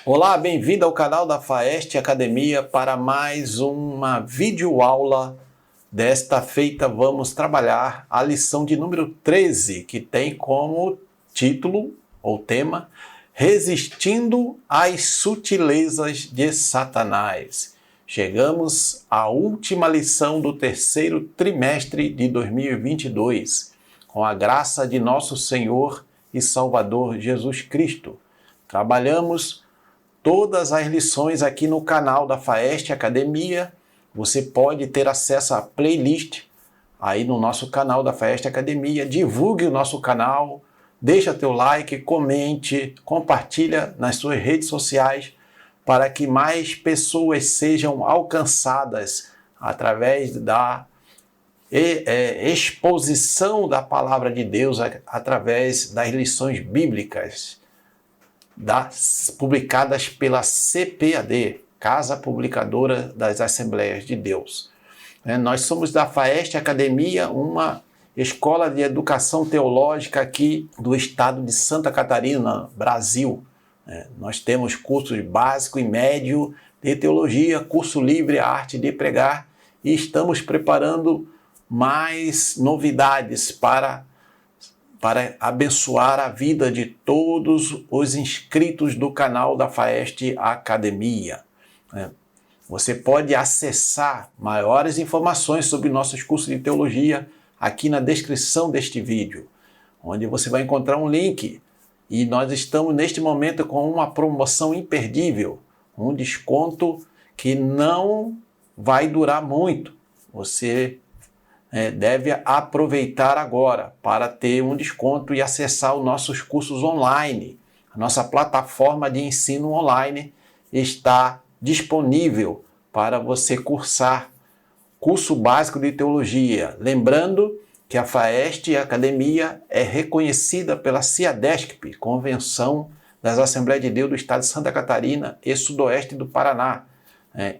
Olá, bem-vindo ao canal da Faeste Academia para mais uma videoaula. Desta feita vamos trabalhar a lição de número 13, que tem como título ou tema Resistindo às sutilezas de Satanás. Chegamos à última lição do terceiro trimestre de 2022, com a graça de nosso Senhor e Salvador Jesus Cristo. Trabalhamos todas as lições aqui no canal da Faeste Academia. Você pode ter acesso à playlist aí no nosso canal da Faeste Academia. Divulgue o nosso canal, deixa teu like, comente, compartilha nas suas redes sociais para que mais pessoas sejam alcançadas através da exposição da Palavra de Deus, através das lições bíblicas publicadas pela CPAD, Casa Publicadora das Assembleias de Deus. Nós somos da Faeste Academia, uma escola de educação teológica aqui do estado de Santa Catarina, Brasil. Nós temos cursos básico e médio de teologia, curso livre, a arte de pregar, e estamos preparando mais novidades para abençoar a vida de todos os inscritos do canal da Faeste Academia. Você pode acessar maiores informações sobre nossos cursos de teologia aqui na descrição deste vídeo, onde você vai encontrar um link. E nós estamos neste momento com uma promoção imperdível, um desconto que não vai durar muito. Você deve aproveitar agora para ter um desconto e acessar os nossos cursos online. A nossa plataforma de ensino online está disponível para você cursar curso básico de teologia. Lembrando que a Faeste Academia é reconhecida pela CIADESCP, Convenção das Assembleias de Deus do Estado de Santa Catarina e Sudoeste do Paraná.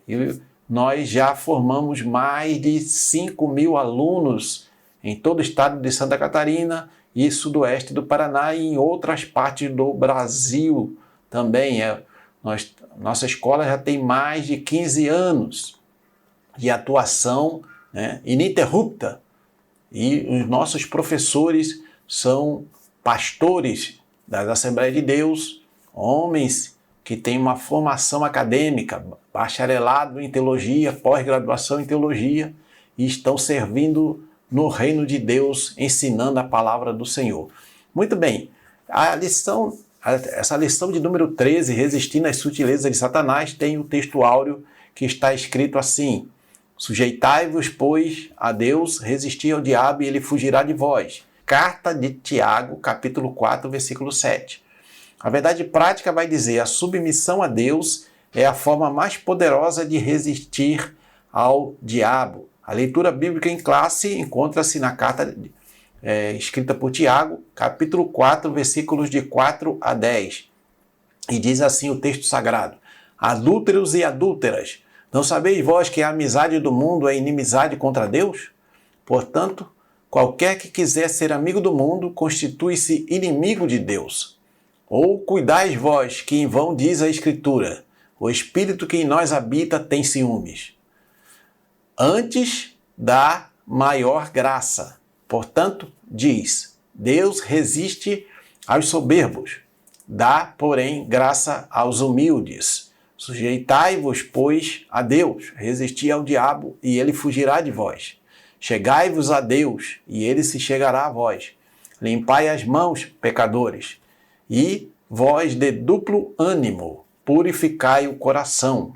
E nós já formamos mais de 5.000 alunos em todo o estado de Santa Catarina e Sudoeste do Paraná e em outras partes do Brasil também. Nossa escola já tem mais de 15 anos de atuação ininterrupta. E os nossos professores são pastores das Assembleias de Deus, homens que têm uma formação acadêmica, bacharelado em teologia, pós-graduação em teologia, e estão servindo no reino de Deus, ensinando a palavra do Senhor. Muito bem, essa lição de número 13, Resistindo às sutilezas de Satanás, tem o texto áureo que está escrito assim: Sujeitai-vos, pois, a Deus, resisti ao diabo e ele fugirá de vós. Carta de Tiago, capítulo 4, versículo 7. A verdade prática vai dizer: a submissão a Deus é a forma mais poderosa de resistir ao diabo. A leitura bíblica em classe encontra-se na carta escrita por Tiago, capítulo 4, versículos de 4 a 10. E diz assim o texto sagrado: Adúlteros e adúlteras, não sabeis vós que a amizade do mundo é inimizade contra Deus? Portanto, qualquer que quiser ser amigo do mundo constitui-se inimigo de Deus. Ou cuidais vós que em vão diz a Escritura: o Espírito que em nós habita tem ciúmes. Antes dá maior graça. Portanto, diz: Deus resiste aos soberbos, dá, porém, graça aos humildes. Sujeitai-vos, pois, a Deus, resisti ao diabo, e ele fugirá de vós. Chegai-vos a Deus, e ele se chegará a vós. Limpai as mãos, pecadores, e vós de duplo ânimo, purificai o coração.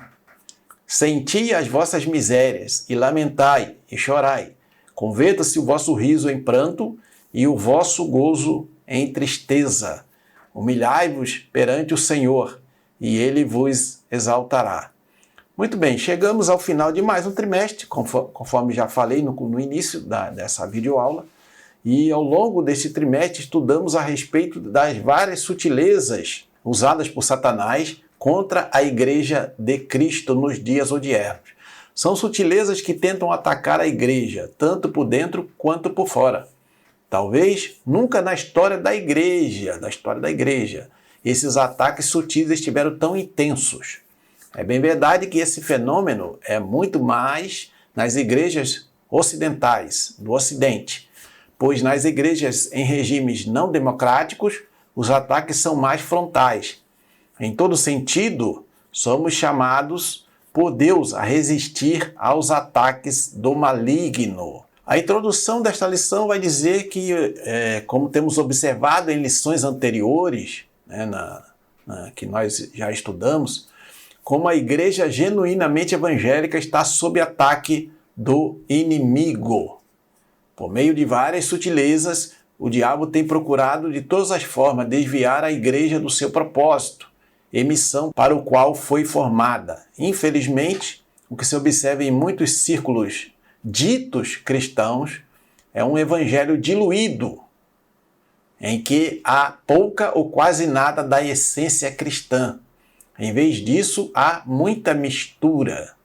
Senti as vossas misérias, e lamentai, e chorai. Converta-se o vosso riso em pranto, e o vosso gozo em tristeza. Humilhai-vos perante o Senhor, e ele vos exaltará. Muito bem, chegamos ao final de mais um trimestre, conforme já falei no início dessa videoaula, e ao longo desse trimestre estudamos a respeito das várias sutilezas usadas por Satanás contra a Igreja de Cristo nos dias odiernos. São sutilezas que tentam atacar a igreja, tanto por dentro quanto por fora. Talvez nunca na história da igreja, esses ataques sutis estiveram tão intensos. É bem verdade que esse fenômeno é muito mais nas igrejas ocidentais, do Ocidente, pois nas igrejas em regimes não democráticos, os ataques são mais frontais. Em todo sentido, somos chamados por Deus a resistir aos ataques do maligno. A introdução desta lição vai dizer que, como temos observado em lições anteriores, que nós já estudamos, como a igreja genuinamente evangélica está sob ataque do inimigo. Por meio de várias sutilezas, o diabo tem procurado de todas as formas desviar a igreja do seu propósito e missão para o qual foi formada. Infelizmente, o que se observa em muitos círculos ditos cristãos é um evangelho diluído, em que há pouca ou quase nada da essência cristã. Em vez disso, há muita mistura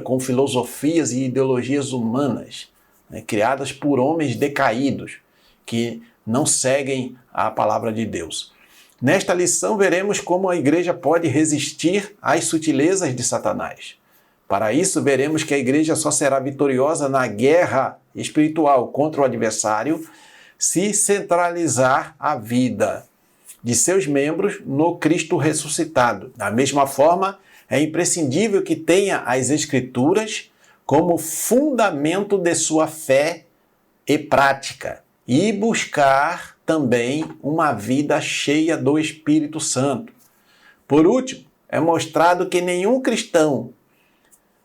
com filosofias e ideologias humanas, criadas por homens decaídos, que não seguem a palavra de Deus. Nesta lição, veremos como a igreja pode resistir às sutilezas de Satanás. Para isso, veremos que a igreja só será vitoriosa na guerra espiritual contra o adversário se centralizar a vida de seus membros no Cristo ressuscitado. Da mesma forma, é imprescindível que tenha as Escrituras como fundamento de sua fé e prática e buscar também uma vida cheia do Espírito Santo. Por último, é mostrado que nenhum cristão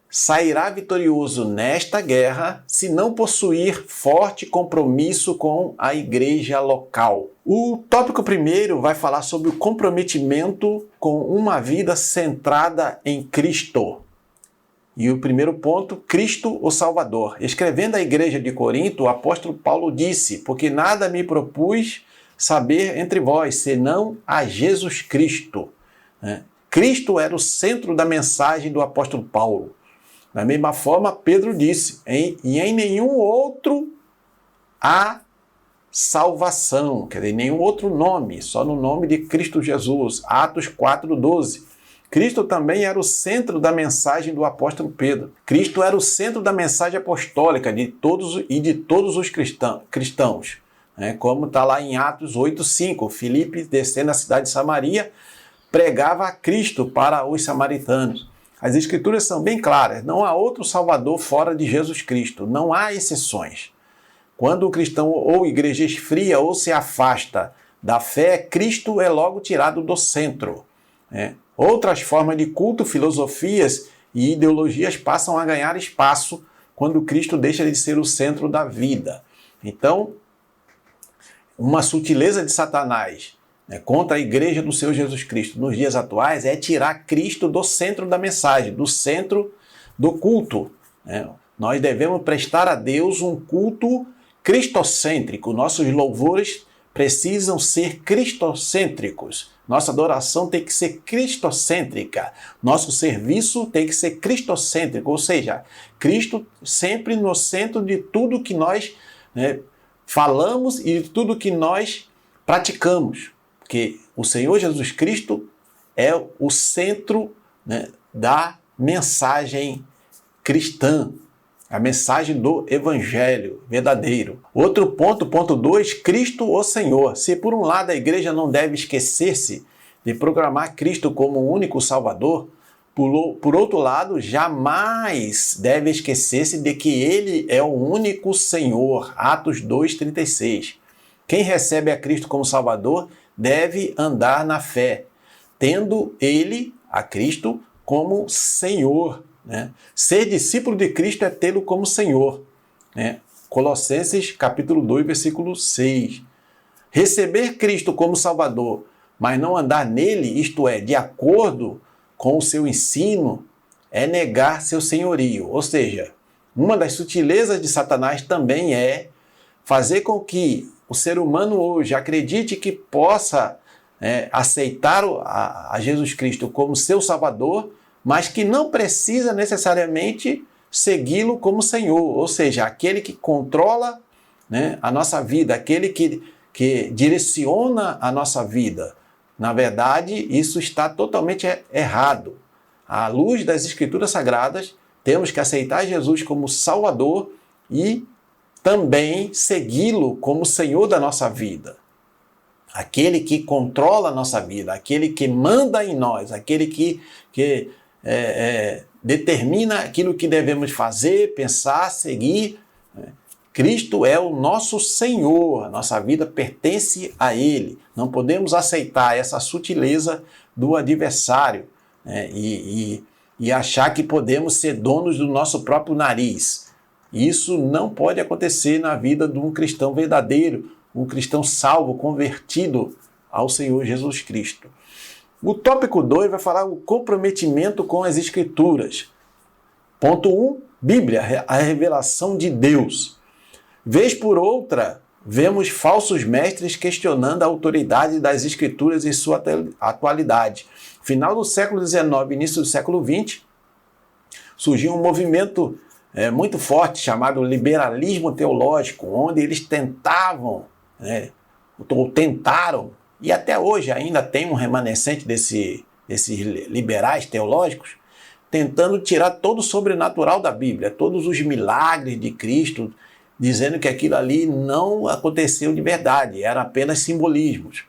sairá vitorioso nesta guerra se não possuir forte compromisso com a igreja local. O tópico primeiro vai falar sobre o comprometimento com uma vida centrada em Cristo. E o primeiro ponto, Cristo o Salvador. Escrevendo à igreja de Corinto, o apóstolo Paulo disse: porque nada me propus saber entre vós, senão a Jesus Cristo. Cristo era o centro da mensagem do apóstolo Paulo. Da mesma forma, Pedro disse, e em nenhum outro há salvação, quer dizer, nenhum outro nome, só no nome de Cristo Jesus. Atos 4:12. Cristo também era o centro da mensagem do apóstolo Pedro. Cristo era o centro da mensagem apostólica de todos os cristãos. Como está lá em Atos 8:5. Filipe, descendo a cidade de Samaria, pregava a Cristo para os samaritanos. As Escrituras são bem claras, não há outro Salvador fora de Jesus Cristo, não há exceções. Quando o cristão ou igreja esfria ou se afasta da fé, Cristo é logo tirado do centro. Outras formas de culto, filosofias e ideologias passam a ganhar espaço quando Cristo deixa de ser o centro da vida. Então, uma sutileza de Satanás contra a igreja do Senhor Jesus Cristo nos dias atuais é tirar Cristo do centro da mensagem, do centro do culto. Nós devemos prestar a Deus um culto cristocêntrico. Nossos louvores precisam ser cristocêntricos. Nossa adoração tem que ser cristocêntrica. Nosso serviço tem que ser cristocêntrico, ou seja, Cristo sempre no centro de tudo que nós falamos e de tudo que nós praticamos. Porque o Senhor Jesus Cristo é o centro da mensagem cristã, a mensagem do Evangelho verdadeiro. Outro ponto, ponto 2, Cristo o Senhor. Se por um lado a igreja não deve esquecer-se de proclamar Cristo como o único Salvador, por outro lado, jamais deve esquecer-se de que Ele é o único Senhor. Atos 2:36. Quem recebe a Cristo como Salvador deve andar na fé, tendo ele, a Cristo, como Senhor. Ser discípulo de Cristo é tê-lo como Senhor. Colossenses capítulo 2, versículo 6. Receber Cristo como Salvador, mas não andar nele, isto é, de acordo com o seu ensino, é negar seu senhorio. Ou seja, uma das sutilezas de Satanás também é fazer com que o ser humano hoje acredite que possa aceitar a Jesus Cristo como seu Salvador, mas que não precisa necessariamente segui-lo como Senhor, ou seja, aquele que controla, né, a nossa vida, aquele que direciona a nossa vida. Na verdade, isso está totalmente errado. À luz das Escrituras Sagradas, temos que aceitar Jesus como Salvador e também segui-lo como Senhor da nossa vida. Aquele que controla a nossa vida, aquele que manda em nós, aquele que determina aquilo que devemos fazer, pensar, seguir. Cristo é o nosso Senhor, a nossa vida pertence a Ele. Não podemos aceitar essa sutileza do adversário, né, e achar que podemos ser donos do nosso próprio nariz. Isso não pode acontecer na vida de um cristão verdadeiro, um cristão salvo, convertido ao Senhor Jesus Cristo. O tópico 2 vai falar o comprometimento com as Escrituras. Ponto 1, Bíblia, a revelação de Deus. Vez por outra, vemos falsos mestres questionando a autoridade das Escrituras e sua atualidade. Final do século XIX, início do século XX, surgiu um movimento muito forte chamado liberalismo teológico, onde eles tentavam, ou tentaram, e até hoje ainda tem um remanescente desses liberais teológicos, tentando tirar todo o sobrenatural da Bíblia, todos os milagres de Cristo, dizendo que aquilo ali não aconteceu de verdade, eram apenas simbolismos.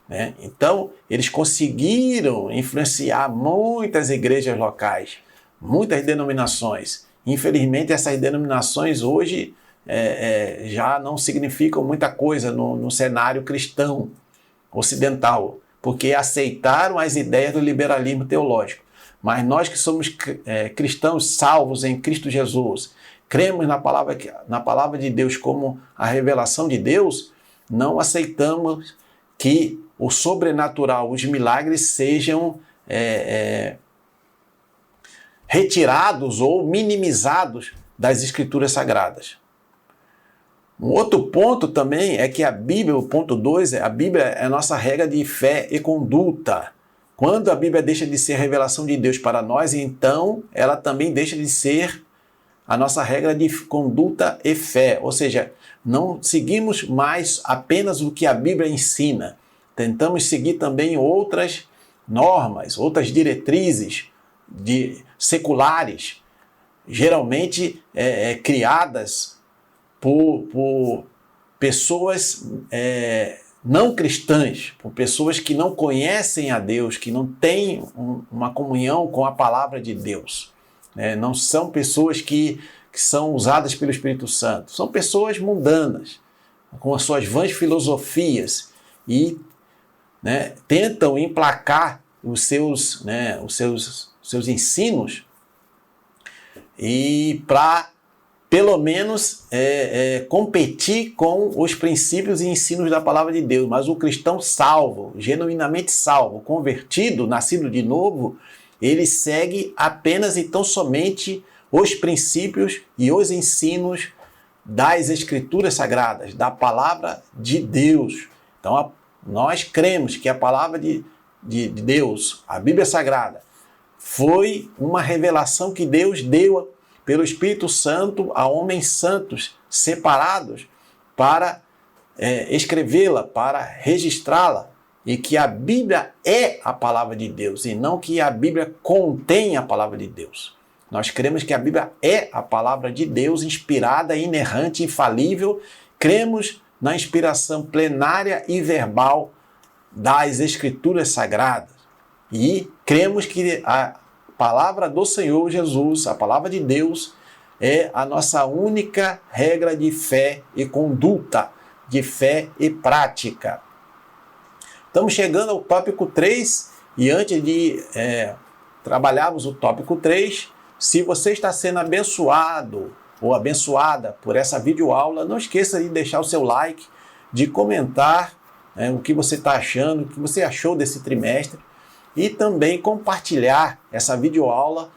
Né? Então, eles conseguiram influenciar muitas igrejas locais, muitas denominações. Infelizmente, essas denominações hoje já não significam muita coisa no cenário cristão ocidental, porque aceitaram as ideias do liberalismo teológico. Mas nós que somos cristãos salvos em Cristo Jesus, cremos na palavra de Deus como a revelação de Deus, não aceitamos que o sobrenatural, os milagres sejam retirados ou minimizados das Escrituras Sagradas. Um outro ponto também é que a Bíblia, o ponto 2, a Bíblia é a nossa regra de fé e conduta. Quando a Bíblia deixa de ser a revelação de Deus para nós, então ela também deixa de ser a nossa regra de conduta e fé. Ou seja, não seguimos mais apenas o que a Bíblia ensina. Tentamos seguir também outras normas, outras diretrizes seculares, geralmente criadas por pessoas não cristãs, por pessoas que não conhecem a Deus, que não têm uma comunhão com a palavra de Deus. Não são pessoas que são usadas pelo Espírito Santo, são pessoas mundanas, com as suas vãs filosofias e tentam emplacar os seus ensinos e para pelo menos competir com os princípios e ensinos da palavra de Deus. Mas o cristão salvo, genuinamente salvo, convertido, nascido de novo, ele segue apenas e tão somente os princípios e os ensinos das Escrituras Sagradas, da palavra de Deus. Então, nós cremos que a palavra de Deus, a Bíblia Sagrada, foi uma revelação que Deus deu pelo Espírito Santo a homens santos separados para escrevê-la, para registrá-la, e que a Bíblia é a palavra de Deus e não que a Bíblia contém a palavra de Deus. Nós cremos que a Bíblia é a palavra de Deus, inspirada, inerrante, infalível. Cremos na inspiração plenária e verbal das Escrituras Sagradas. E cremos que a palavra do Senhor Jesus, a palavra de Deus, é a nossa única regra de fé e conduta, de fé e prática. Estamos chegando ao tópico 3 e antes de trabalharmos o tópico 3, se você está sendo abençoado ou abençoada por essa videoaula, não esqueça de deixar o seu like, de comentar o que você está achando, o que você achou desse trimestre e também compartilhar essa videoaula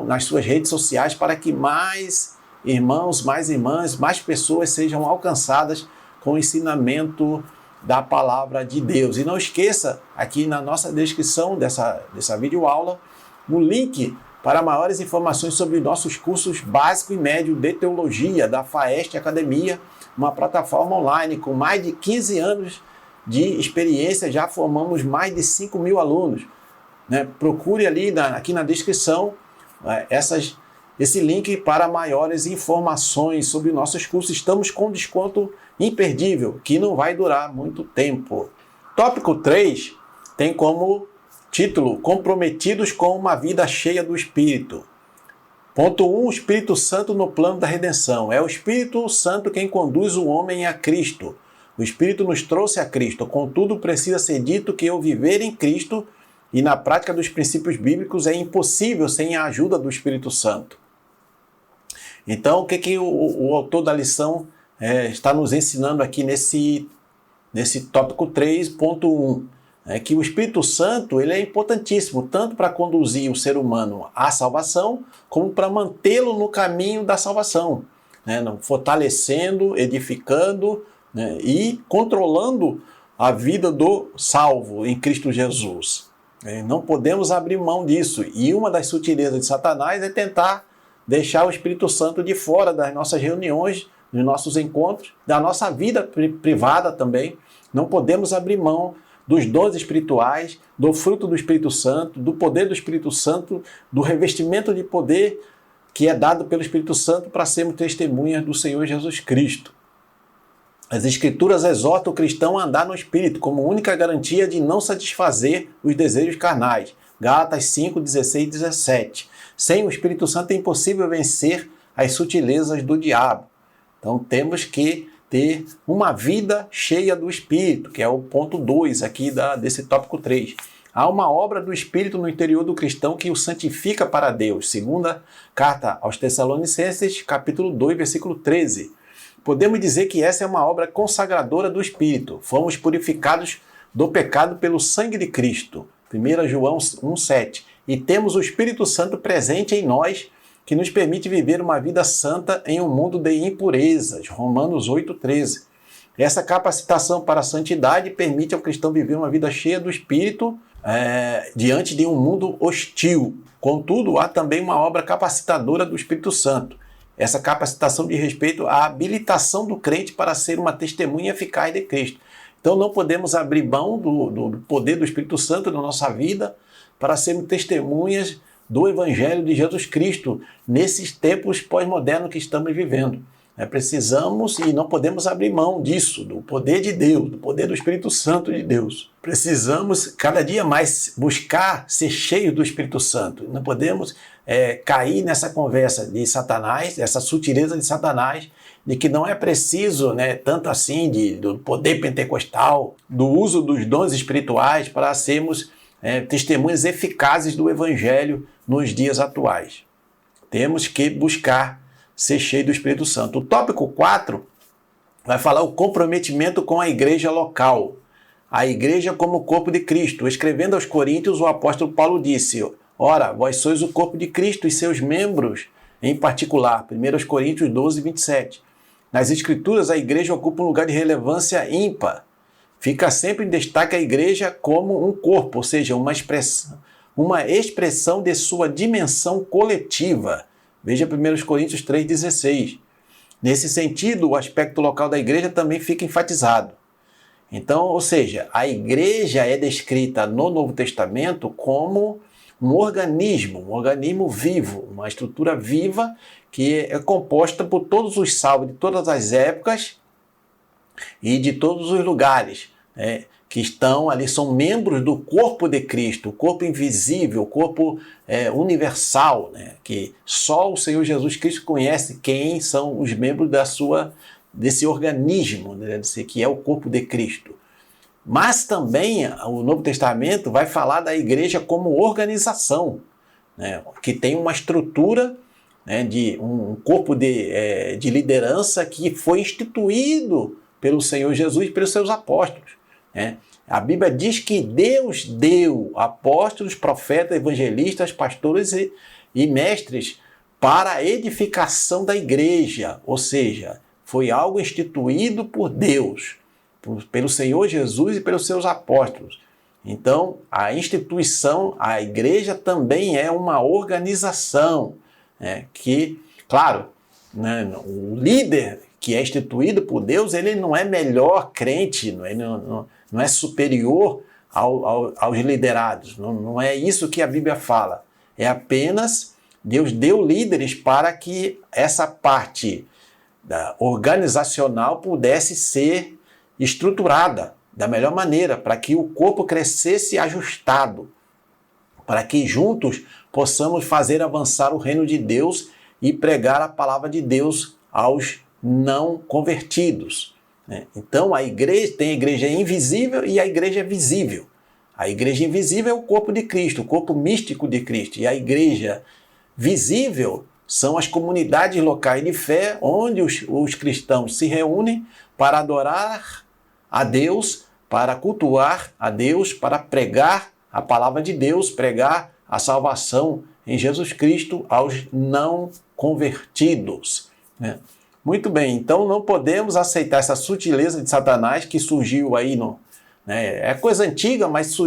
nas suas redes sociais para que mais irmãos, mais irmãs, mais pessoas sejam alcançadas com o ensinamento da palavra de Deus. E não esqueça, aqui na nossa descrição dessa videoaula, no link para maiores informações sobre nossos cursos básico e médio de teologia da FAEST Academia, uma plataforma online com mais de 15 anos de experiência, já formamos mais de 5.000 alunos. Procure ali aqui na descrição esse link para maiores informações sobre nossos cursos. Estamos com desconto imperdível, que não vai durar muito tempo. Tópico 3 tem como título: Comprometidos com uma vida cheia do Espírito. Ponto 1, o Espírito Santo no plano da redenção. É o Espírito Santo quem conduz o homem a Cristo. O Espírito nos trouxe a Cristo. Contudo, precisa ser dito que o viver em Cristo e na prática dos princípios bíblicos é impossível sem a ajuda do Espírito Santo. Então, o que o autor da lição está nos ensinando aqui nesse tópico 3.1? É que o Espírito Santo ele é importantíssimo, tanto para conduzir o ser humano à salvação, como para mantê-lo no caminho da salvação, fortalecendo, edificando, e controlando a vida do salvo em Cristo Jesus. Não podemos abrir mão disso. E uma das sutilezas de Satanás é tentar deixar o Espírito Santo de fora das nossas reuniões, dos nossos encontros, da nossa vida privada também. Não podemos abrir mão dos dons espirituais, do fruto do Espírito Santo, do poder do Espírito Santo, do revestimento de poder que é dado pelo Espírito Santo para sermos testemunhas do Senhor Jesus Cristo. As Escrituras exortam o cristão a andar no Espírito como única garantia de não satisfazer os desejos carnais. Gálatas 5, 16 e 17. Sem o Espírito Santo é impossível vencer as sutilezas do diabo. Então temos que ter uma vida cheia do Espírito, que é o ponto 2 aqui desse tópico 3. Há uma obra do Espírito no interior do cristão que o santifica para Deus. Segunda carta aos Tessalonicenses, capítulo 2, versículo 13. Podemos dizer que essa é uma obra consagradora do Espírito. Fomos purificados do pecado pelo sangue de Cristo. 1 João 1,7. E temos o Espírito Santo presente em nós, que nos permite viver uma vida santa em um mundo de impurezas. Romanos 8,13. Essa capacitação para a santidade permite ao cristão viver uma vida cheia do Espírito diante de um mundo hostil. Contudo, há também uma obra capacitadora do Espírito Santo. Essa capacitação diz respeito à habilitação do crente para ser uma testemunha eficaz de Cristo. Então não podemos abrir mão do poder do Espírito Santo na nossa vida para sermos testemunhas do Evangelho de Jesus Cristo nesses tempos pós-modernos que estamos vivendo. Precisamos e não podemos abrir mão disso, do poder de Deus, do poder do Espírito Santo de Deus. Precisamos cada dia mais buscar ser cheios do Espírito Santo. Não podemos cair nessa conversa de Satanás, essa sutileza de Satanás, de que não é preciso tanto assim do poder pentecostal, do uso dos dons espirituais para sermos testemunhas eficazes do Evangelho nos dias atuais. Temos que buscar ser cheio do Espírito Santo. O tópico 4 vai falar o comprometimento com a igreja local. A igreja como o corpo de Cristo. Escrevendo aos Coríntios, o apóstolo Paulo disse: ora, vós sois o corpo de Cristo e seus membros em particular. 1 Coríntios 12, 27. Nas Escrituras, a igreja ocupa um lugar de relevância ímpar. Fica sempre em destaque a igreja como um corpo, ou seja, uma expressão de sua dimensão coletiva. Veja 1 Coríntios 3,16. Nesse sentido, o aspecto local da igreja também fica enfatizado. Então, ou seja, a igreja é descrita no Novo Testamento como um organismo vivo, uma estrutura viva que é composta por todos os salvos de todas as épocas e de todos os lugares, que estão ali, são membros do corpo de Cristo, o corpo invisível, o corpo universal, que só o Senhor Jesus Cristo conhece quem são os membros desse organismo, que é o corpo de Cristo. Mas também o Novo Testamento vai falar da igreja como organização, que tem uma estrutura, de um corpo de liderança que foi instituído pelo Senhor Jesus e pelos seus apóstolos. A Bíblia diz que Deus deu apóstolos, profetas, evangelistas, pastores e mestres para a edificação da igreja, ou seja, foi algo instituído por Deus, pelo Senhor Jesus e pelos seus apóstolos. Então, a instituição, a igreja também é uma organização, né, que, claro, né, o líder que é instituído por Deus, ele não é melhor crente, não é superior aos liderados. Não é isso que a Bíblia fala. É apenas Deus deu líderes para que essa parte organizacional pudesse ser estruturada da melhor maneira, para que o corpo crescesse ajustado, para que juntos possamos fazer avançar o reino de Deus e pregar a palavra de Deus aos não convertidos. Então a igreja tem a igreja invisível e a igreja visível. A igreja invisível é o corpo de Cristo, o corpo místico de Cristo, e a igreja visível são as comunidades locais de fé, onde os cristãos se reúnem para adorar a Deus, para cultuar a Deus, para pregar a palavra de Deus, pregar a salvação em Jesus Cristo aos não convertidos. Muito bem, então não podemos aceitar essa sutileza de Satanás que surgiu aí, é coisa antiga, mas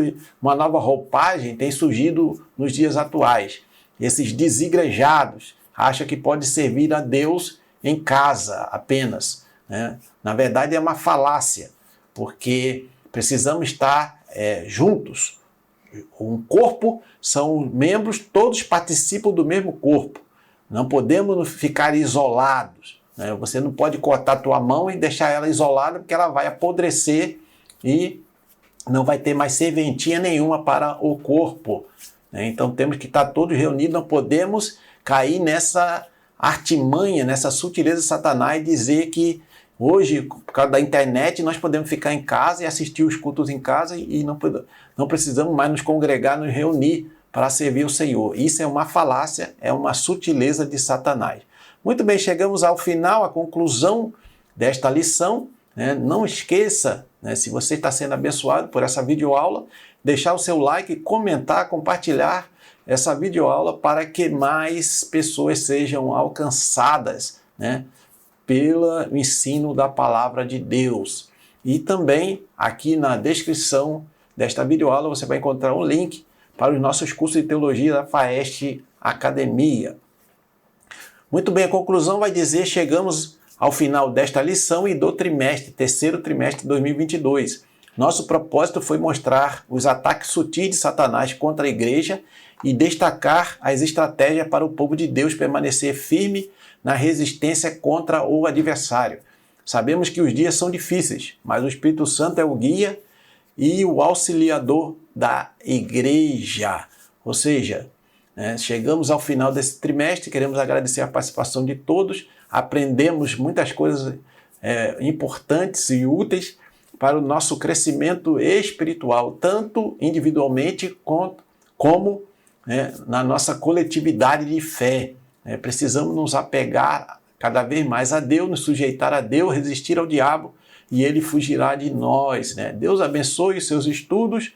uma nova roupagem tem surgido nos dias atuais. Esses desigrejados acham que pode servir a Deus em casa apenas. Na verdade é uma falácia, porque precisamos estar juntos. Um corpo são membros, todos participam do mesmo corpo. Não podemos ficar isolados. Você não pode cortar a tua mão e deixar ela isolada, porque ela vai apodrecer e não vai ter mais serventia nenhuma para o corpo. Então temos que estar todos reunidos, não podemos cair nessa artimanha, nessa sutileza de Satanás e dizer que hoje, por causa da internet, nós podemos ficar em casa e assistir os cultos em casa e não precisamos mais nos congregar, nos reunir para servir o Senhor. Isso é uma falácia, é uma sutileza de Satanás. Muito bem, chegamos ao final, à conclusão desta lição. Não esqueça, se você está sendo abençoado por essa videoaula, deixar o seu like, comentar, compartilhar essa videoaula para que mais pessoas sejam alcançadas, pelo ensino da palavra de Deus. E também aqui na descrição desta videoaula você vai encontrar um link para os nossos cursos de teologia da FAEST Academia. Muito bem, a conclusão vai dizer: chegamos ao final desta lição e do terceiro trimestre de 2022. Nosso propósito foi mostrar os ataques sutis de Satanás contra a igreja e destacar as estratégias para o povo de Deus permanecer firme na resistência contra o adversário. Sabemos que os dias são difíceis, mas o Espírito Santo é o guia e o auxiliador da igreja. Ou seja, chegamos ao final desse trimestre, queremos agradecer a participação de todos, aprendemos muitas coisas importantes e úteis para o nosso crescimento espiritual, tanto individualmente como na nossa coletividade de fé. Precisamos nos apegar cada vez mais a Deus, nos sujeitar a Deus, resistir ao diabo e ele fugirá de nós. Deus abençoe os seus estudos.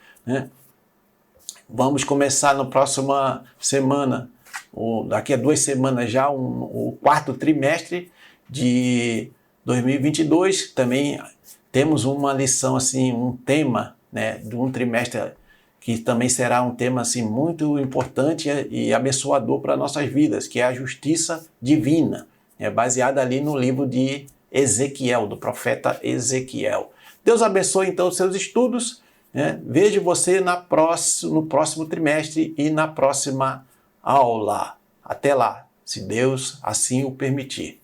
Vamos começar na próxima semana, ou daqui a 2 semanas já, o 4º trimestre de 2022. Também temos uma lição, assim, um tema, de um trimestre que também será um tema assim, muito importante e abençoador para nossas vidas, que é a justiça divina. É baseada ali no livro de Ezequiel, do profeta Ezequiel. Deus abençoe então os seus estudos. Vejo você no próximo trimestre e na próxima aula. Até lá, se Deus assim o permitir.